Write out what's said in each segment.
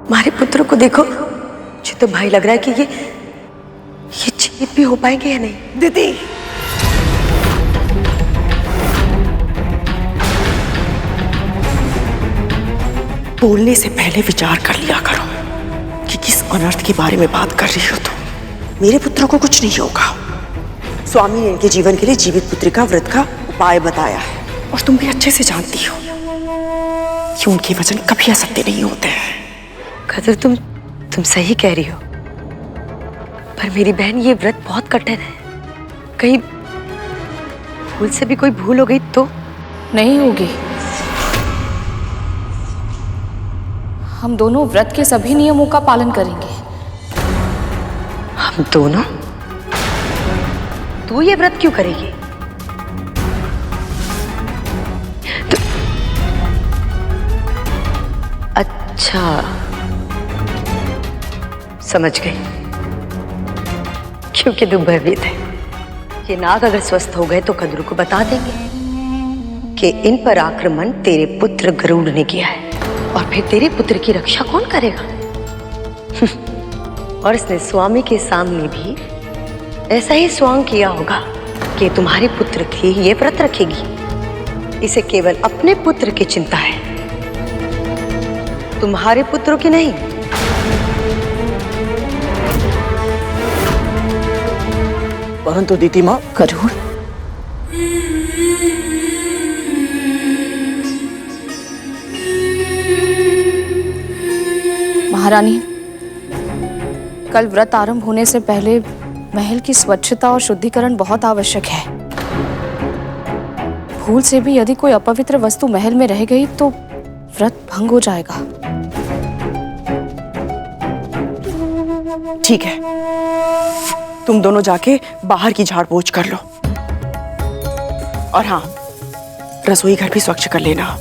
हमारे पुत्र को देखो, मुझे तो भाई लग रहा है कि ये जीवित भी हो पाएंगे या नहीं। दीदी, बोलने से पहले विचार कर लिया करो कि किस अनर्थ के बारे में बात कर रही हो तुम। मेरे पुत्र को कुछ नहीं होगा। स्वामी ने इनके जीवन के लिए जीवित पुत्री का व्रत का उपाय बताया है, और तुम भी अच्छे से जानती हो कि उनके वचन कभी असत्य नहीं होते हैं। कदर, तुम सही कह रही हो, पर मेरी बहन ये व्रत बहुत कठिन है। कहीं भूल से भी कोई भूल हो गई तो? नहीं होगी। हम दोनों व्रत के सभी नियमों का पालन करेंगे। हम दोनों? तू ये व्रत क्यों करेगी? अच्छा, समझ गई। क्योंकि तू भयभीत है। ये नाग अगर स्वस्थ हो गए तो कद्रू को बता देंगे कि इन पर आक्रमण तेरे पुत्र गरुड़ ने किया है, और फिर तेरे पुत्र की रक्षा कौन करेगा? और इसने स्वामी के सामने भी ऐसा ही स्वांग किया होगा कि तुम्हारे पुत्र की ये व्रत रखेगी। इसे केवल अपने पुत्र की चिंता है, तुम्हारे पुत्रों की नहीं। परंतु दीदी माँ, गरुड़, महारानी, कल व्रत आरंभ होने से पहले महल की स्वच्छता और शुद्धिकरण बहुत आवश्यक है। भूल से भी यदि कोई अपवित्र वस्तु महल में रह गई तो व्रत भंग हो जाएगा। ठीक है, तुम दोनों जाके बाहर की झाड़ पोंछ कर लो, और हाँ, रसोई घर भी स्वच्छ कर लेना।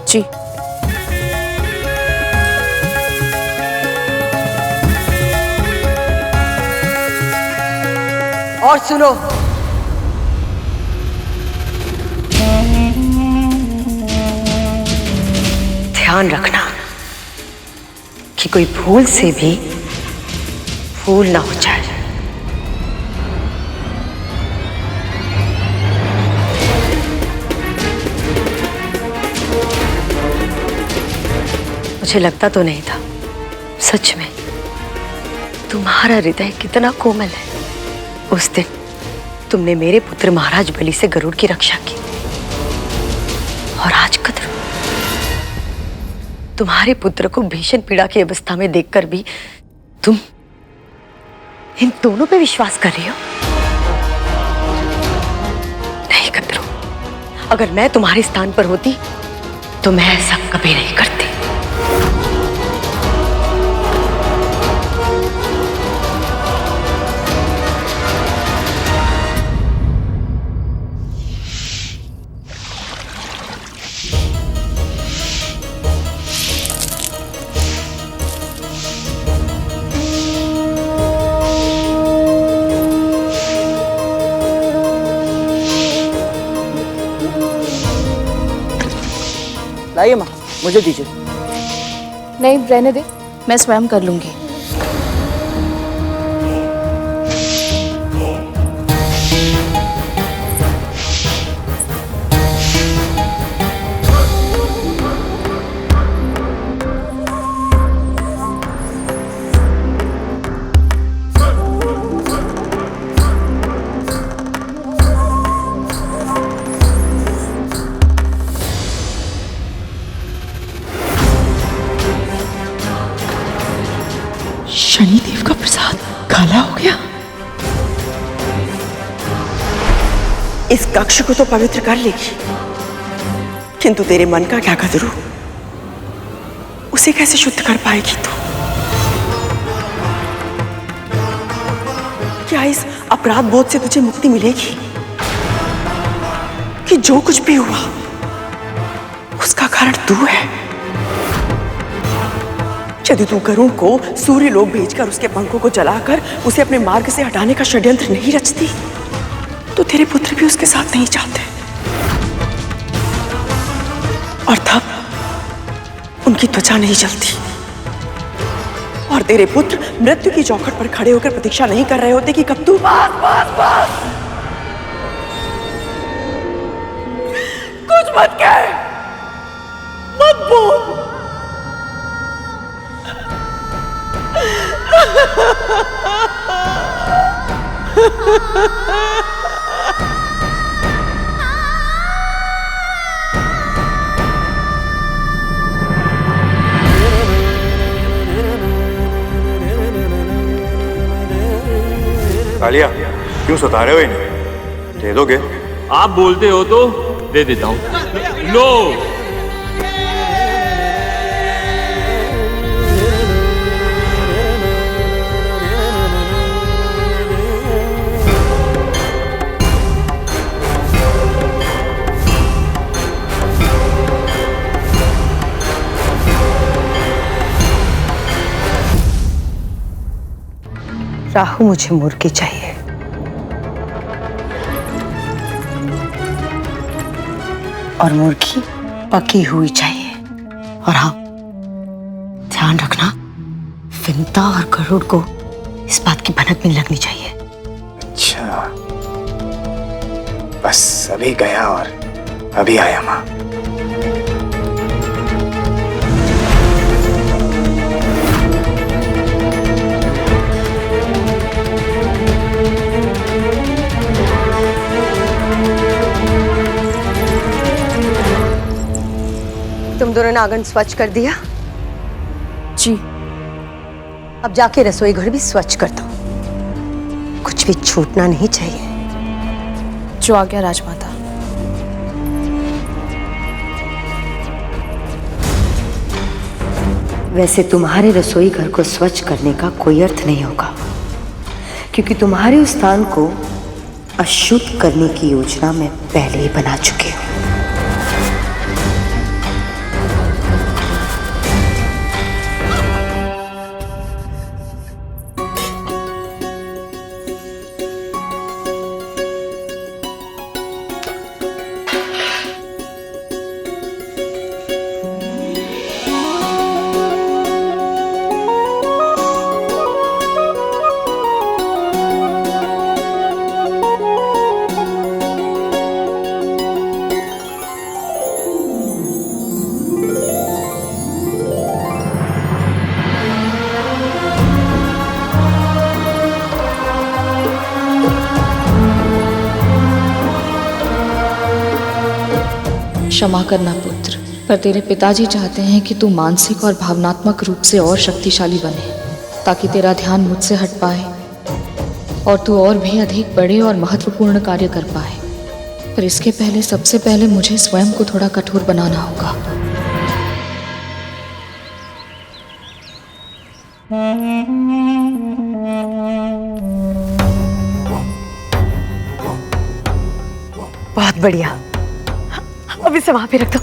जी। और सुनो, ध्यान रखना कि कोई भूल से भी भूल ना हो जाए। मुझे लगता तो नहीं था, सच में तुम्हारा हृदय कितना कोमल है। उस दिन तुमने मेरे पुत्र महाराज बलि से गरुड़ की रक्षा की, और आज कद्रू, तुम्हारे पुत्र को भीषण पीड़ा की अवस्था में देखकर भी तुम इन दोनों पे विश्वास कर रही हो? नहीं कद्रू, अगर मैं तुम्हारे स्थान पर होती तो मैं ऐसा कभी नहीं करती। लाइए माँ, मुझे दीजिए। नहीं, रहने दे, मैं स्वयं कर लूंगी। शनिदेव का प्रसाद काला हो गया। इस कक्ष को तो पवित्र कर लेगी, किंतु तेरे मन का क्या कदरू, उसे कैसे शुद्ध कर पाएगी तू? क्या इस अपराध बोध से तुझे मुक्ति मिलेगी कि जो कुछ भी हुआ उसका कारण तू है? यदि तू गरुड़ को सूर्य लोक भेजकर उसके पंखों को जलाकर उसे अपने मार्ग से हटाने का षड्यंत्र नहीं रचती, तो तेरे पुत्र भी उसके साथ नहीं जाते, और उनकी त्वचा नहीं जलती और तेरे पुत्र मृत्यु की चौखट पर खड़े होकर प्रतीक्षा नहीं कर रहे होते कि कब तू कुछ मत कह, मत बोल। कालिया, क्यों सता रहे हो इन्हें? दे दोगे? आप बोलते हो तो दे देता हूं। लो। राहु, मुझे मुर्गी चाहिए। और मुर्गी पकी हुई चाहिए। और हाँ, ध्यान रखना, विंता और गरुड़ को इस बात की भनक भी लगनी चाहिए। अच्छा, बस अभी गया और अभी आया माँ। तुम दोनों ने आंगन स्वच्छ कर दिया? जी। अब जाके रसोई घर भी स्वच्छ कर दो, कुछ भी छूटना नहीं चाहिए। जो आ गया राजमाता। वैसे तुम्हारे रसोई घर को स्वच्छ करने का कोई अर्थ नहीं होगा, क्योंकि तुम्हारे उस स्थान को अशुद्ध करने की योजना मैं पहले ही बना चुकी हूँ। क्षमा करना पुत्र, पर तेरे पिताजी चाहते हैं कि तू मानसिक और भावनात्मक रूप से और शक्तिशाली बने, ताकि तेरा ध्यान मुझसे हट पाए और तू और भी अधिक बड़े और महत्वपूर्ण कार्य कर पाए। पर इसके पहले सबसे पहले मुझे स्वयं को थोड़ा कठोर बनाना होगा। बहुत बढ़िया, अब इसे वहां पे रख दो।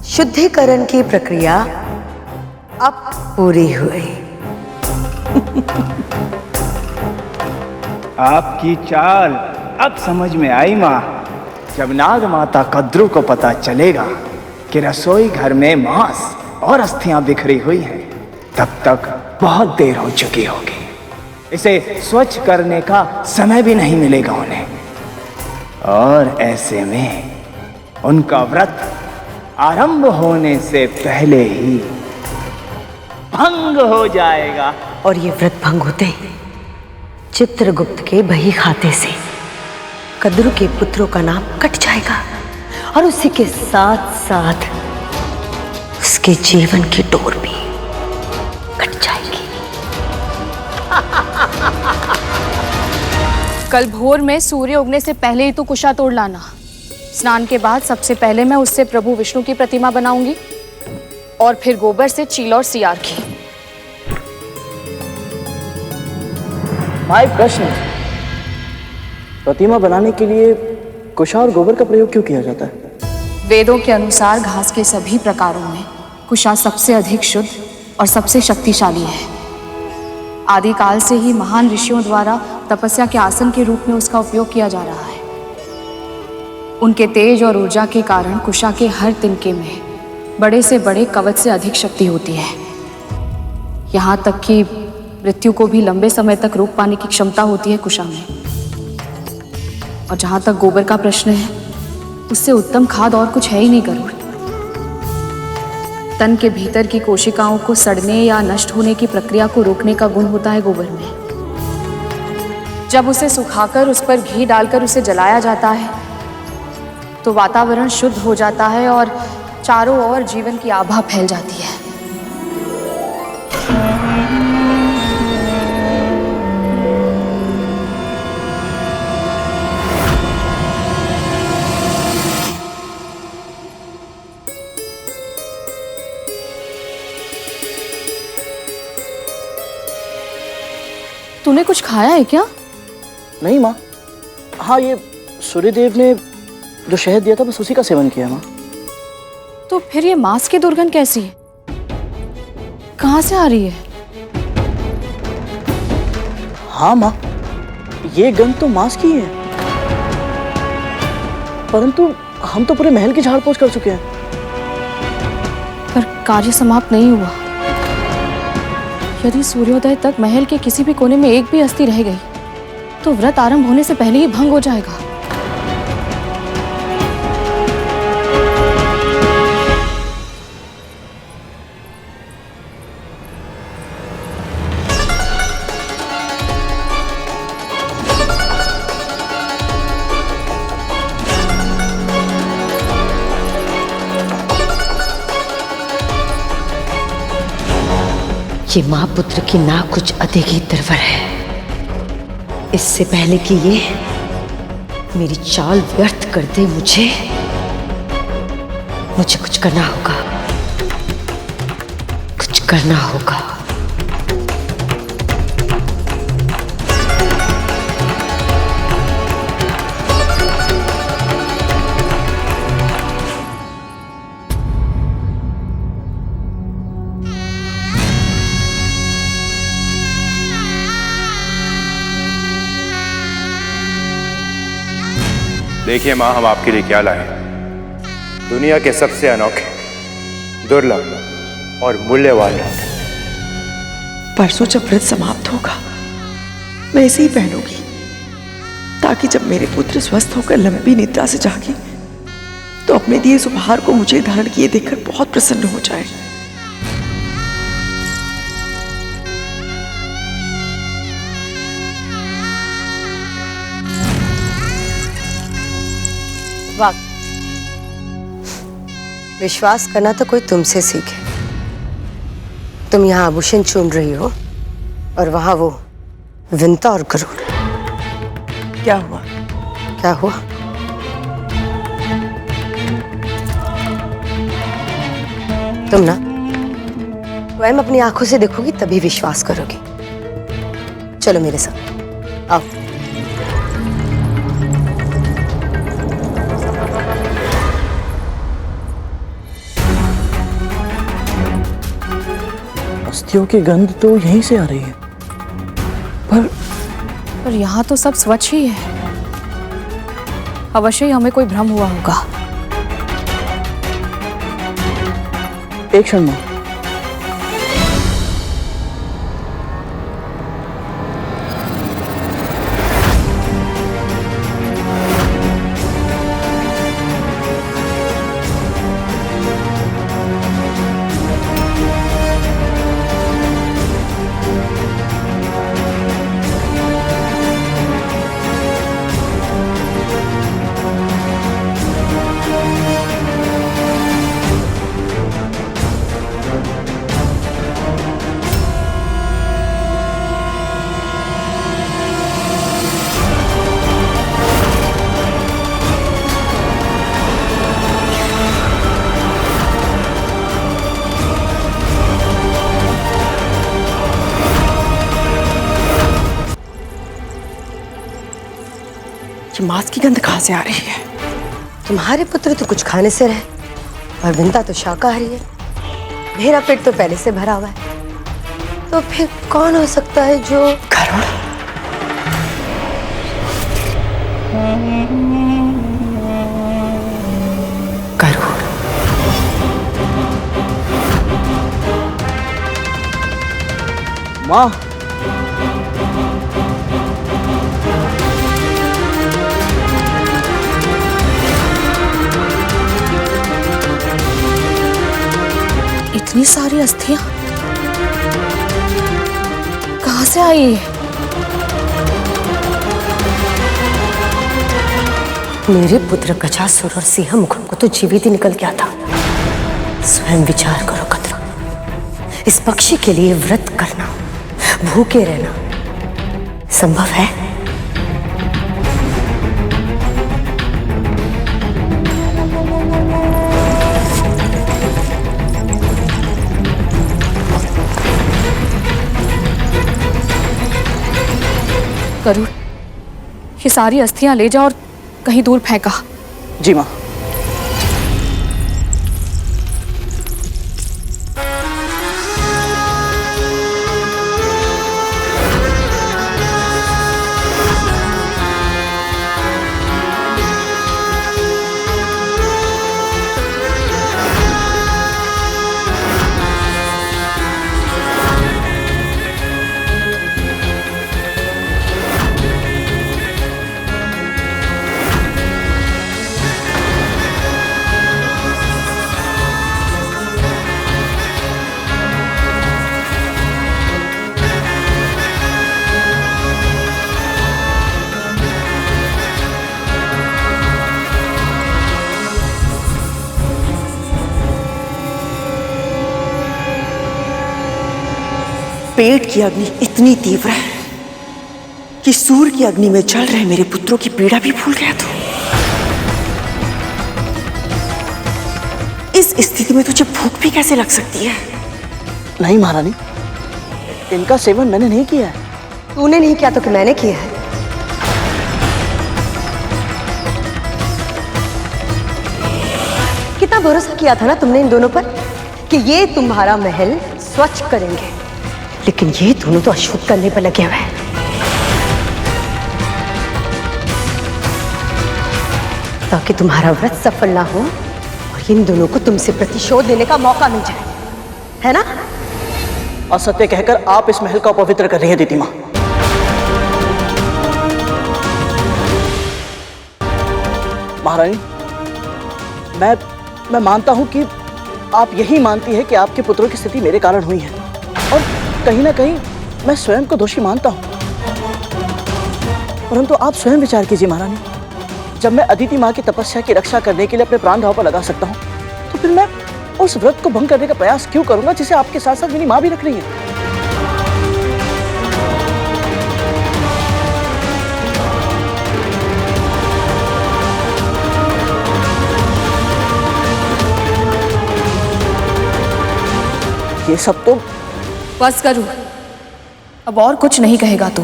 शुद्धिकरण की प्रक्रिया अब पूरी हुई। आपकी चाल अब समझ में आई माँ। जब नाग माता कद्रू को पता चलेगा कि रसोई घर में मांस और अस्थियां बिखरी हुई हैं, तब तक बहुत देर हो चुकी होगी। इसे स्वच्छ करने का समय भी नहीं मिलेगा उन्हें, और ऐसे में उनका व्रत आरंभ होने से पहले ही भंग हो जाएगा। और ये व्रत भंग होते ही चित्रगुप्त के बही खाते से कद्रू के पुत्रों का नाम कट जाएगा, और उसी के साथ साथ उसके जीवन की डोर भी कट जाएगी। कल भोर में सूर्य उगने से पहले ही तू कुशा तोड़ लाना। स्नान के बाद सबसे पहले मैं उससे प्रभु विष्णु की प्रतिमा बनाऊंगी, और फिर गोबर से चील और सियार की। माय प्रश्न, प्रतिमा बनाने के लिए कुशा और गोबर का प्रयोग क्यों किया जाता है? वेदों के अनुसार घास के सभी प्रकारों में कुशा सबसे अधिक शुद्ध और सबसे शक्तिशाली है। आदिकाल से ही महान ऋषियों द्वारा तपस्या के आसन के रूप में उसका उपयोग किया जा रहा है। उनके तेज और ऊर्जा के कारण कुशा के हर तिनके में बड़े से बड़े कवच से अधिक शक्ति होती है। यहाँ तक कि मृत्यु को भी लंबे समय तक रोक पाने की क्षमता होती है कुशा में। और जहाँ तक गोबर का प्रश्न है, उससे उत्तम खाद और कुछ है ही नहीं गरुड़। तन के भीतर की कोशिकाओं को सड़ने या नष्ट होने की प्रक्रिया को रोकने का गुण होता है गोबर में। जब उसे सुखाकर उस पर घी डालकर उसे जलाया जाता है तो वातावरण शुद्ध हो जाता है और चारों ओर जीवन की आभा फैल जाती है। तूने कुछ खाया है क्या? नहीं माँ। हाँ, ये सूर्यदेव ने जो शहद दिया था बस उसी का सेवन किया माँ। तो फिर ये मांस की दुर्गंध कैसी है? कहाँ से आ रही है? हाँ माँ, ये गंध तो मांस की है, परंतु हम तो पूरे महल की झाड़ पोंछ कर चुके हैं। पर कार्य समाप्त नहीं हुआ। यदि सूर्योदय तक महल के किसी भी कोने में एक भी अस्थि रह गई तो व्रत आरंभ होने से पहले ही भंग हो जाएगा। ये माँ पुत्र की ना कुछ अधिक ही निर्भर है। इससे पहले कि ये मेरी चाल व्यर्थ कर दे, मुझे कुछ करना होगा। कुछ करना होगा। देखिए माँ, हम आपके लिए क्या लाए हैं। दुनिया के सबसे अनोखे, दुर्लभ और मूल्यवान रत्न। परसों जब व्रत समाप्त होगा मैं इसे ही पहनूंगी, ताकि जब मेरे पुत्र स्वस्थ होकर लंबी निद्रा से जागे तो अपने दिए इस उपहार को मुझे धारण किए देखकर बहुत प्रसन्न हो जाए। वाह, विश्वास करना तो कोई तुमसे सीखे। तुम यहाँ आभूषण चुन रही हो और वहां वो विंता और गरुड़। क्या हुआ? क्या हुआ? तुम ना स्वयं अपनी आंखों से देखोगी तभी विश्वास करोगी। चलो मेरे साथ आओ। अस्थियों की गंध तो यहीं से आ रही है, पर यहाँ तो सब स्वच्छ ही है। अवश्य ही हमें कोई भ्रम हुआ होगा। एक क्षण माँ। आवाज की गंध कहाँ से आ रही है? तुम्हारे पुत्र तो कुछ खाने से रहे और विंता तो शाकाहारी है। मेरा पेट तो पहले से भरा हुआ है। तो फिर कौन हो सकता है जो गरुड़? गरुड़। माँ, इतनी सारी अस्थियां कहाँ से आई है? मेरे पुत्र गजासुर और सिंह मुकुंद को तो जीवित ही निकल गया था। स्वयं विचार करो कद्रू, इस पक्षी के लिए व्रत करना, भूखे रहना संभव है? गरुड़, ये सारी अस्थियां ले जा और कहीं दूर फेंका। जी माँ। पेट की अग्नि इतनी तीव्र है कि सूर्य की अग्नि में जल रहे मेरे पुत्रों की पीड़ा भी भूल गया तू। इस स्थिति में तुझे भूख भी कैसे लग सकती है? नहीं महारानी, इनका सेवन मैंने नहीं किया है। तूने नहीं किया तो कि मैंने किया है। कितना भरोसा किया था ना तुमने इन दोनों पर कि ये तुम्हारा महल स्वच्छ करेंगे, लेकिन ये दोनों तो अशुद्ध करने पर लगे हुए हैं। ताकि तुम्हारा व्रत सफल ना हो और इन दोनों को तुमसे प्रतिशोध लेने का मौका मिल जाए, है ना? असत्य कहकर आप इस महल का अपवित्र कर रही है दीदी माँ। महारानी, मैं मानता हूं कि आप यही मानती है कि आपके पुत्रों की स्थिति मेरे कारण हुई है, और कहीं ना कहीं मैं स्वयं को दोषी मानता हूं। परंतु आप स्वयं विचार कीजिए महारानी, जब मैं अदिति माँ की तपस्या की रक्षा करने के लिए अपने प्राण दांव पर लगा सकता हूँ, तो फिर मैं उस व्रत को भंग करने का प्रयास क्यों करूंगा जिसे आपके साथ साथ मेरी माँ भी रख रही है? ये सब तो बस करूं, अब और कुछ नहीं कहेगा तू।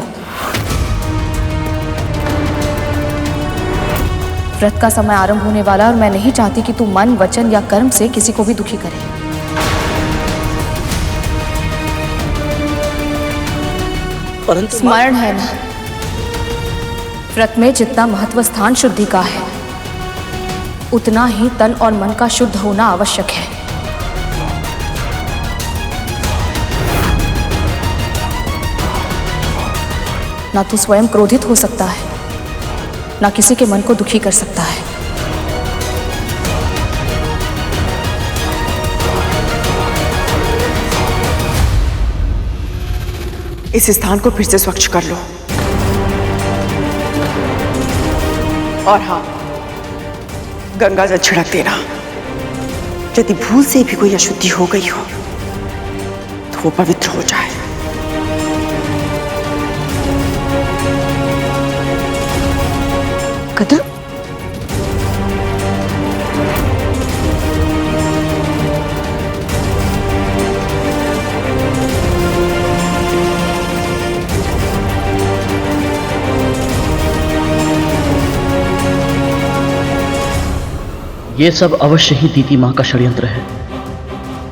व्रत का समय आरंभ होने वाला और मैं नहीं चाहती कि तू मन, वचन या कर्म से किसी को भी दुखी करे। परंतु स्मरण है ना, व्रत में जितना महत्व स्थान शुद्धि का है, उतना ही तन और मन का शुद्ध होना आवश्यक है। ना तू स्वयं क्रोधित हो सकता है, ना किसी के मन को दुखी कर सकता है। इस स्थान को फिर से स्वच्छ कर लो। और हाँ, गंगा जल छिड़क देना। यदि भूल से भी कोई अशुद्धि हो गई हो तो वो पवित्र हो जाए। कद्रू, ये सब अवश्य ही दीदी माँ का षड्यंत्र है,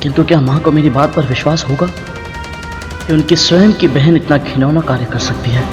किंतु क्या माँ को मेरी बात पर विश्वास होगा कि उनकी स्वयं की बहन इतना घिनौना कार्य कर सकती है?